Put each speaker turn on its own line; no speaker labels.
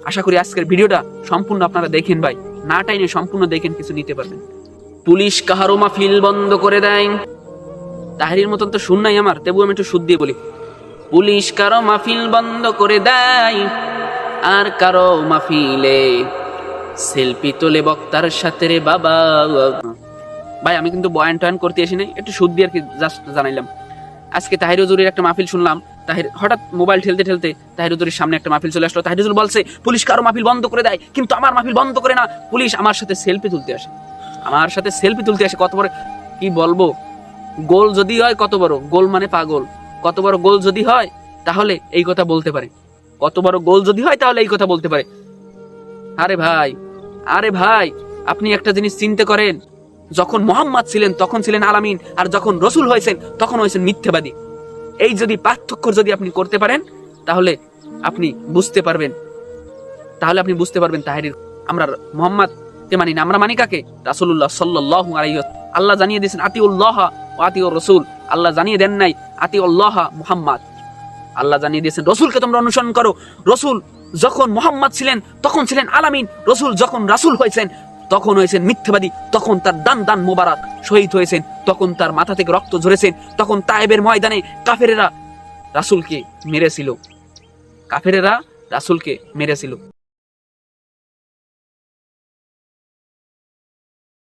আশা করি আজকের ভিডিওটা সম্পূর্ণ আপনারা দেখেন ভাই, না টাইনে সম্পূর্ণ দেখেন, কিছু নিতে পারবেন। পুলিশ কাহারও মাহফিল বন্ধ করে দেয়। তাহিরির মতন তো শুন নাই আমার, তবু আমি একটু সুদ দিয়ে বলি। পুলিশ কারো মাহফিল বন্ধ করে দেয়, আর কারো মাহফিলে সেলফি তোলে বক্তার সাথে রে বাবা। ভাই আমি কিন্তু বয়ান টয়ান করতে আসি নাই, একটু সুদ দিয়ে আর কি জাস্ট জানাইলাম। আজকে তাহির হুজুরের একটা মাহফিল শুনলাম। তাহির হঠাৎ মোবাইল ঠেলতে ঠেলতে তাহির হুজুরের সামনে একটা মাহফিল চলে আসলো। তাহির হুজুর বলছে পুলিশ কারো মাহফিল বন্ধ করে দেয়, কিন্তু আমার মাহফিল বন্ধ করে না। পুলিশ আমার সাথে সেলফি তুলতে আসে, আমার সাথে সেলফি তুলতে আসে। কত বড়, কি বলবো, গোল যদি হয়, কত বড় গোল মানে পাগল, কত বড় গোল যদি হয় তাহলে এই কথা বলতে পারে, কত বড় গোল যদি হয় তাহলে এই কথা বলতে পারে। আরে ভাই, আরে ভাই, আপনি একটা জিনিস চিন্তা করেন, যখন মোহাম্মদ ছিলেন তখন ছিলেন আলামিন, আর যখন রসুল হয়েছেন তখন হয়েছেন মিথ্যাবাদী। এই যদি পার্থক্য যদি আপনি করতে পারেন তাহলে আপনি বুঝতে পারবেন, তাহলে আপনি বুঝতে পারবেন তাহিরির। আমরা মোহাম্মদ কে মানি না, আমরা মানি কাকে? রাসূলুল্লাহ সাল্লাল্লাহু আলাইহি ওয়াসাল্লাম। আল্লাহ জানিয়ে দিয়েছেন আতিউল্লাহ ওয়া আতিউর রাসূল, আল্লাহ জানিয়ে দেন নাই আতিউল্লাহ মুহাম্মদ। আল্লাহ জানিয়ে দিয়েছেন রসুলকে তোমরা অনুসরণ করো। রসুল যখন মোহাম্মদ ছিলেন তখন ছিলেন আলামিন, রসুল যখন রাসূল হয়েছেন তখন হয়েছেন মিথ্যাবাদী। তখন তার দান দান মোবারক শহীদ হয়েছেন, তখন তার মাথা থেকে রক্ত ঝরেছেন, তখন তায়েবের ময়দানে কাফেরেরা রাসূলকে মেরেছিল, কাফেরেরা রাসূলকে মেরেছিল।